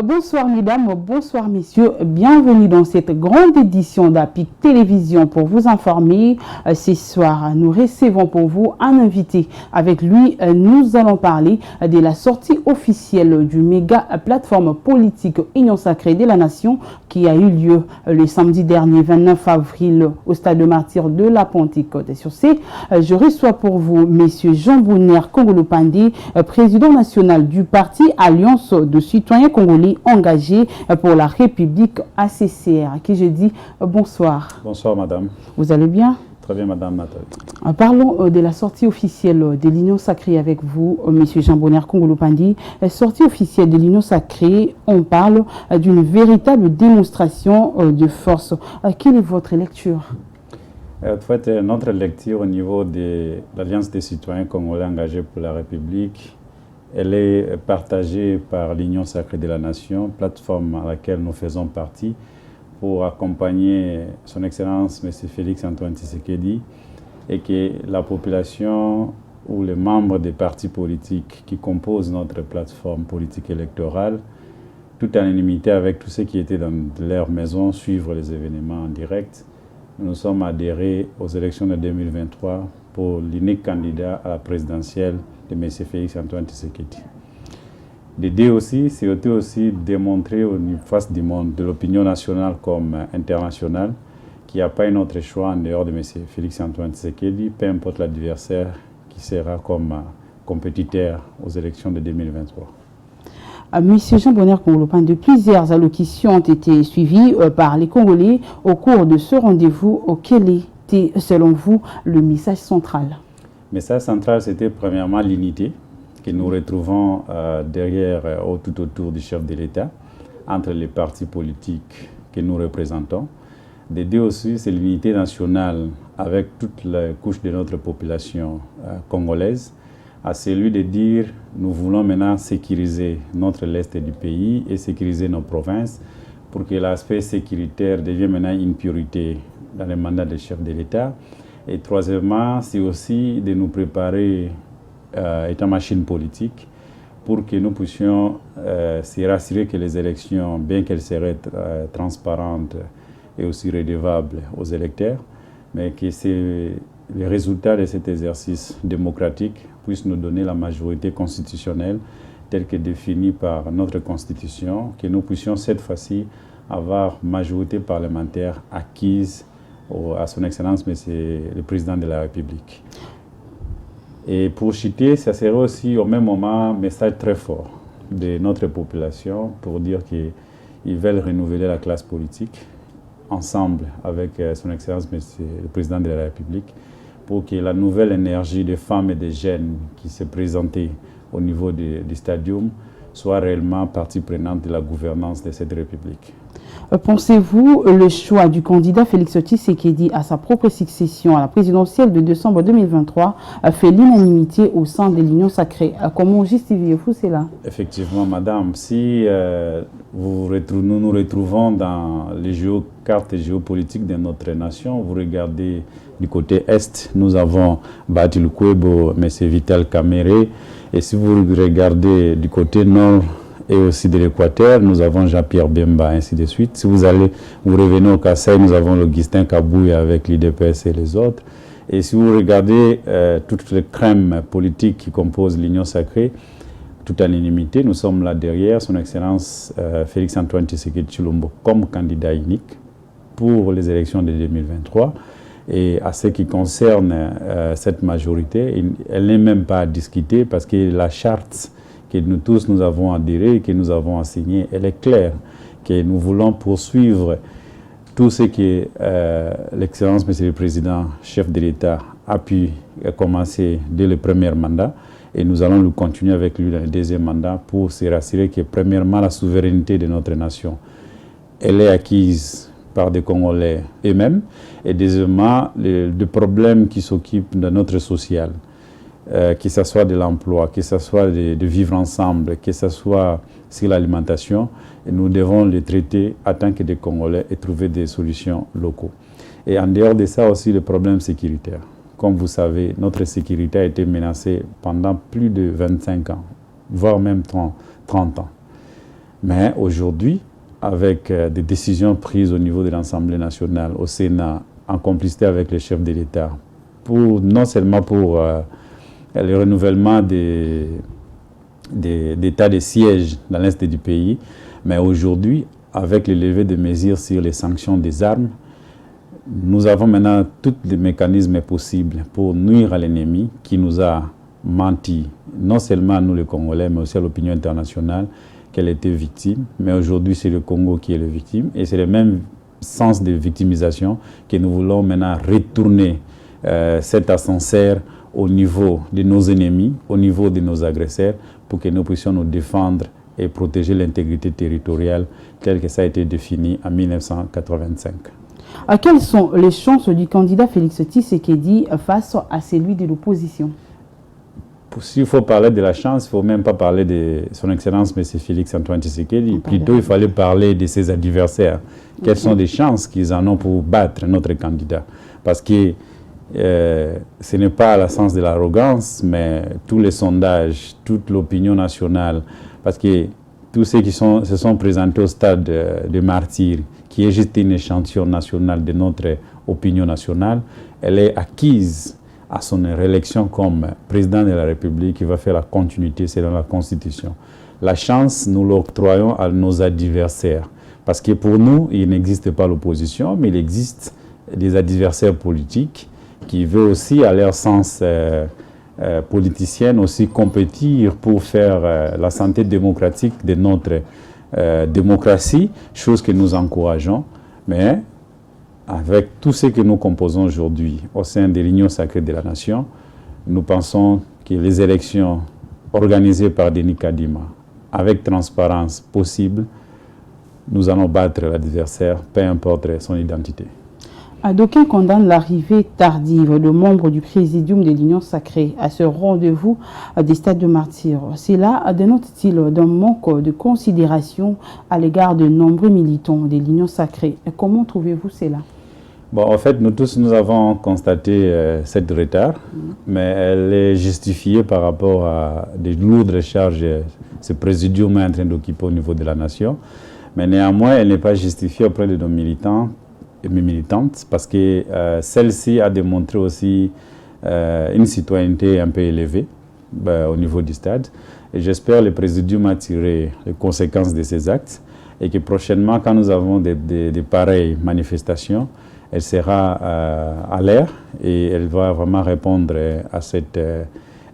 Bonsoir mesdames, bonsoir messieurs, bienvenue dans cette grande édition d'APIC Télévision pour vous informer. Ce soir, nous recevons pour vous un invité. Avec lui, nous allons parler de la sortie officielle du méga plateforme politique Union Sacrée de la Nation qui a eu lieu le samedi dernier 29 avril au stade de Martyrs de la Pentecôte. Et sur ce, je reçois pour vous monsieur Jean Bonner Kongolo Pandé, président national du parti Alliance de citoyens congolais engagé pour la République ACCR, à qui je dis bonsoir. Bonsoir madame. Vous allez bien? Très bien madame Nathalie. Parlons de la sortie officielle de l'Union Sacrée avec vous, monsieur Jean Bonner Kongolo Pandé. Sortie officielle de l'Union Sacrée, on parle d'une véritable démonstration de force. Quelle est votre lecture? En fait, notre lecture au niveau de l'Alliance des citoyens congolais engagés pour la République, elle est partagée par l'Union Sacrée de la Nation, plateforme à laquelle nous faisons partie, pour accompagner son Excellence M. Félix Antoine Tshisekedi et que la population ou les membres des partis politiques qui composent notre plateforme politique électorale, tout en unanimité avec tous ceux qui étaient dans leur maison, suivre les événements en direct. Nous sommes adhérés aux élections de 2023 pour l'unique candidat à la présidentielle de M. Félix Antoine Tshisekedi. L'idée aussi, c'est aussi démontrer face du monde, de l'opinion nationale comme internationale, qu'il n'y a pas un autre choix en dehors de M. Félix Antoine Tshisekedi, peu importe l'adversaire qui sera comme compétiteur aux élections de 2023. Monsieur Jean Bonner Kongolo Pandé, plusieurs allocutions ont été suivies par les Congolais au cours de ce rendez-vous. Quel était, selon vous, le message central? Le message central, c'était premièrement l'unité que nous retrouvons derrière, tout autour du chef de l'État, entre les partis politiques que nous représentons. L'idée aussi, c'est l'unité nationale avec toutes les couches de notre population congolaise, à celui de dire nous voulons maintenant sécuriser notre l'Est du pays et sécuriser nos provinces pour que l'aspect sécuritaire devienne maintenant une priorité dans le mandat du chef de l'État. Et troisièmement, c'est aussi de nous préparer étant machine politique pour que nous puissions se rassurer que les élections, bien qu'elles seraient transparentes et aussi redevables aux électeurs, mais que les résultats de cet exercice démocratique puissent nous donner la majorité constitutionnelle telle que définie par notre Constitution, que nous puissions cette fois-ci avoir majorité parlementaire acquise à son Excellence, Monsieur le Président de la République. Et pour citer, ça serait aussi au même moment un message très fort de notre population pour dire qu'ils veulent renouveler la classe politique ensemble avec son Excellence, Monsieur le Président de la République, pour que la nouvelle énergie des femmes et des jeunes qui s'est présentée au niveau du stadium soit réellement partie prenante de la gouvernance de cette République. Pensez-vous le choix du candidat Félix Tshisekedi à sa propre succession à la présidentielle de décembre 2023 a fait l'unanimité au sein de l'Union Sacrée? Comment justifiez-vous cela? Effectivement, madame, si nous nous retrouvons dans les cartes géopolitiques de notre nation, vous regardez du côté Est, nous avons Bati Lukwebo, M. Vital Kamerhe, et si vous regardez du côté Nord, et aussi de l'Équateur, nous avons Jean-Pierre Bemba, ainsi de suite. Si vous revenez au Kassai, nous avons Augustin Kabouya avec l'IDPS et les autres. Et si vous regardez toutes les crèmes politiques qui composent l'Union Sacrée, toute en unanimité, nous sommes là derrière son Excellence Félix Antoine Tshisekedi Tshilombo comme candidat unique pour les élections de 2023. Et à ce qui concerne cette majorité, elle n'est même pas à discuter parce que la charte que nous tous nous avons adhéré et que nous avons enseigné, elle est claire, que nous voulons poursuivre tout ce que l'Excellence, Monsieur le Président, chef de l'État, a pu commencer dès le premier mandat, et nous allons le continuer avec lui dans le deuxième mandat pour se rassurer que premièrement la souveraineté de notre nation, elle est acquise par des Congolais eux-mêmes, et deuxièmement les problèmes qui s'occupent de notre social. Que ce soit de l'emploi, que ce soit de vivre ensemble, que ce soit sur l'alimentation, nous devons les traiter en tant que des Congolais et trouver des solutions locaux. Et en dehors de ça aussi, le problème sécuritaire. Comme vous savez, notre sécurité a été menacée pendant plus de 25 ans, voire même 30 ans. Mais aujourd'hui, avec des décisions prises au niveau de l'Assemblée nationale, au Sénat, en complicité avec les chefs de l'État, non seulement pour le renouvellement des tas de sièges dans l'Est du pays, mais aujourd'hui, avec le levé de mesures sur les sanctions des armes, nous avons maintenant tous les mécanismes possibles pour nuire à l'ennemi qui nous a menti, non seulement à nous les Congolais, mais aussi à l'opinion internationale, qu'elle était victime. Mais aujourd'hui, c'est le Congo qui est la victime. Et c'est le même sens de victimisation que nous voulons maintenant retourner cet ascenseur au niveau de nos ennemis, au niveau de nos agresseurs, pour que nous puissions nous défendre et protéger l'intégrité territoriale telle que ça a été défini en 1985. Quelles sont les chances du candidat Félix Tshisekedi face à celui de l'opposition? S'il faut parler de la chance, il ne faut même pas parler de son Excellence M. Félix Antoine Tshisekedi. Plutôt, il fallait parler de ses adversaires. Quelles sont les chances qu'ils en ont pour battre notre candidat? Parce que ce n'est pas le sens de l'arrogance, mais tous les sondages, toute l'opinion nationale, parce que tous ceux qui se sont présentés au stade de martyrs, qui est juste une échantillon national de notre opinion nationale, elle est acquise à son réélection comme président de la République qui va faire la continuité selon la Constitution. La chance, nous l'octroyons à nos adversaires. Parce que pour nous, il n'existe pas l'opposition, mais il existe des adversaires politiques qui veulent aussi, à leur sens politicien, aussi compétir pour faire la santé démocratique de notre démocratie, chose que nous encourageons. Mais avec tout ce que nous composons aujourd'hui au sein de l'Union sacrée de la Nation, nous pensons que les élections organisées par Denis Kadima, avec transparence possible, nous allons battre l'adversaire, peu importe son identité. D'aucuns condamnent l'arrivée tardive de membres du présidium de l'Union sacrée à ce rendez-vous des stades de martyrs. Cela dénote-t-il d'un manque de considération à l'égard de nombreux militants de l'Union sacrée? Comment trouvez-vous cela? Bon, en fait, nous tous, nous avons constaté cette retard, mais elle est justifiée par rapport à des lourdes charges que ce présidium est en train d'occuper au niveau de la nation. Mais néanmoins, elle n'est pas justifiée auprès de nos militants et mes militantes, parce que celle-ci a démontré aussi une citoyenneté un peu élevée au niveau du stade. Et j'espère que le présidium a tiré les conséquences de ces actes et que prochainement, quand nous avons des pareilles manifestations, elle sera à l'air et elle va vraiment répondre à cette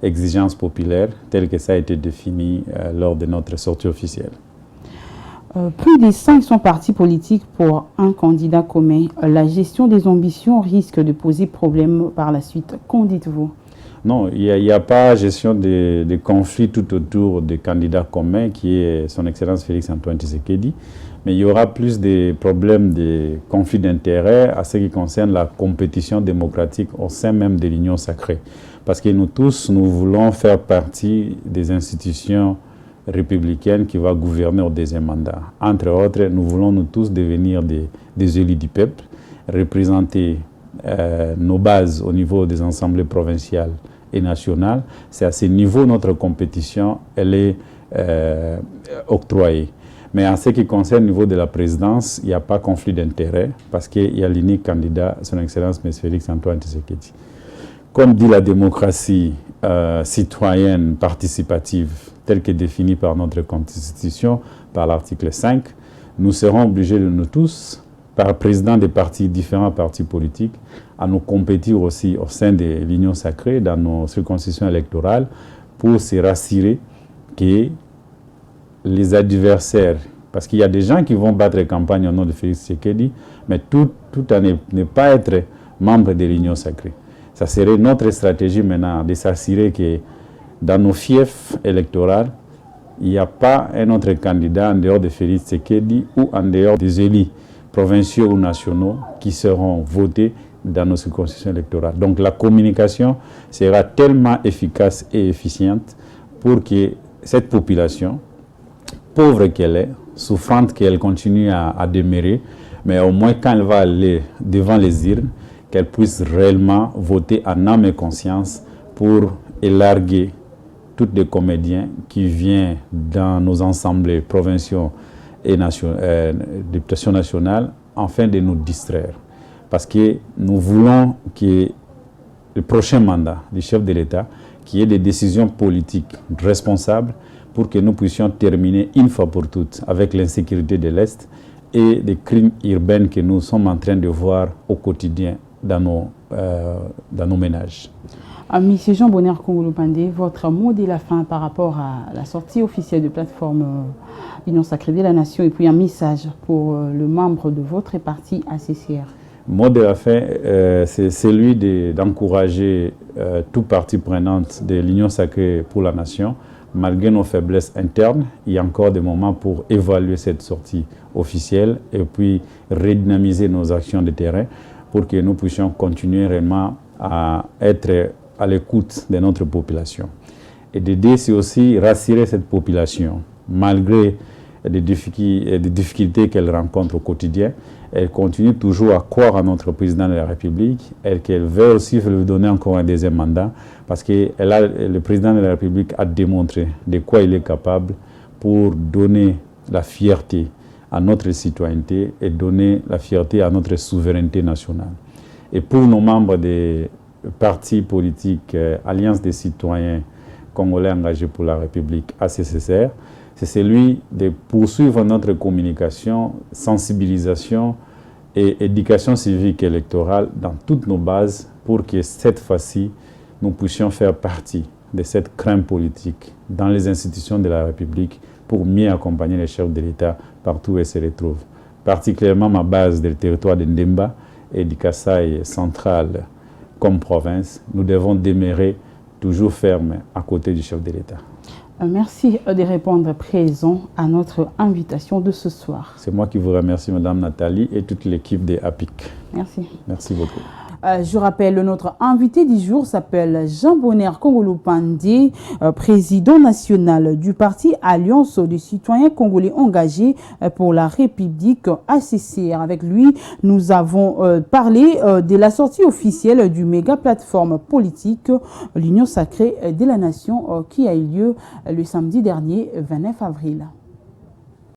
exigence populaire telle que ça a été défini lors de notre sortie officielle. Plus de 500 partis politiques pour un candidat commun. La gestion des ambitions risque de poser problème par la suite. Qu'en dites-vous? Non, il n'y a pas gestion de conflits tout autour des candidats communs qui est son Excellence Félix Antoine Tshisekedi. Mais il y aura plus de problèmes de conflits d'intérêts à ce qui concerne la compétition démocratique au sein même de l'Union sacrée. Parce que nous tous, nous voulons faire partie des institutions républicaines qui vont gouverner au deuxième mandat. Entre autres, nous voulons nous tous devenir des élus du peuple, représenter nos bases au niveau des assemblées provinciales et nationales. C'est à ce niveau notre compétition, elle est octroyée. Mais en ce qui concerne le niveau de la présidence, il n'y a pas de conflit d'intérêt parce qu'il y a l'unique candidat, son Excellence M. Félix Antoine Tshisekedi. Comme dit la démocratie citoyenne participative, telle que définie par notre Constitution, par l'article 5, nous serons obligés de nous tous, par président des partis, différents partis politiques, à nous compétir aussi au sein de l'Union sacrée, dans nos circonscriptions électorales, pour se rassurer que les adversaires, parce qu'il y a des gens qui vont battre campagne au nom de Félix Tshisekedi, mais tout à ne pas être membre de l'Union sacrée. Ça serait notre stratégie maintenant de s'assurer que dans nos fiefs électoraux, il n'y a pas un autre candidat en dehors de Félix Tshisekedi ou en dehors des élus provinciaux ou nationaux qui seront votés dans nos circonscriptions électorales. Donc la communication sera tellement efficace et efficiente pour que cette population, pauvre qu'elle est, souffrante qu'elle continue à demeurer, mais au moins quand elle va aller devant les urnes, qu'elle puisse réellement voter en âme et conscience pour élarguer toutes les comédiens qui viennent dans nos assemblées provinciaux et députations nationales afin de nous distraire. Parce que nous voulons que le prochain mandat du chef de l'État, qu'il y ait des décisions politiques responsables pour que nous puissions terminer une fois pour toutes avec l'insécurité de l'Est et des crimes urbains que nous sommes en train de voir au quotidien dans nos ménages. Monsieur Jean Bonheur Kongolo Pandé, votre mot de la fin par rapport à la sortie officielle de plateforme Union Sacrée de la Nation et puis un message pour le membre de votre parti ACCR. Mot de la fin, c'est celui d'encourager tout parti prenante de l'Union Sacrée pour la Nation. Malgré nos faiblesses internes, il y a encore des moments pour évaluer cette sortie officielle et puis redynamiser nos actions de terrain pour que nous puissions continuer réellement à être à l'écoute de notre population. Et d'aider, c'est aussi rassurer cette population. Malgré les difficultés qu'elle rencontre au quotidien, elle continue toujours à croire à notre président de la République et qu'elle veut aussi lui donner encore un deuxième mandat parce que le président de la République a démontré de quoi il est capable pour donner la fierté à notre citoyenneté et donner la fierté à notre souveraineté nationale. Et pour nos membres des partis politiques Alliance des citoyens congolais engagés pour la République, ACCR, c'est celui de poursuivre notre communication, sensibilisation et éducation civique et électorale dans toutes nos bases pour que cette fois-ci, nous puissions faire partie de cette crème politique dans les institutions de la République pour mieux accompagner les chefs de l'État partout où ils se retrouvent. Particulièrement ma base du territoire de Ndemba et du Kasaï central comme province, nous devons demeurer toujours fermes à côté du chef de l'État. Merci de répondre présent à notre invitation de ce soir. C'est moi qui vous remercie, Madame Nathalie, et toute l'équipe des APIC. Merci. Merci beaucoup. Je rappelle, notre invité du jour s'appelle Jean Bonheur Kongolo Pandé, président national du parti Alliance des citoyens congolais engagés pour la République ACCR. Avec lui, nous avons parlé de la sortie officielle du méga plateforme politique l'Union Sacrée de la Nation qui a eu lieu le samedi dernier 29 avril.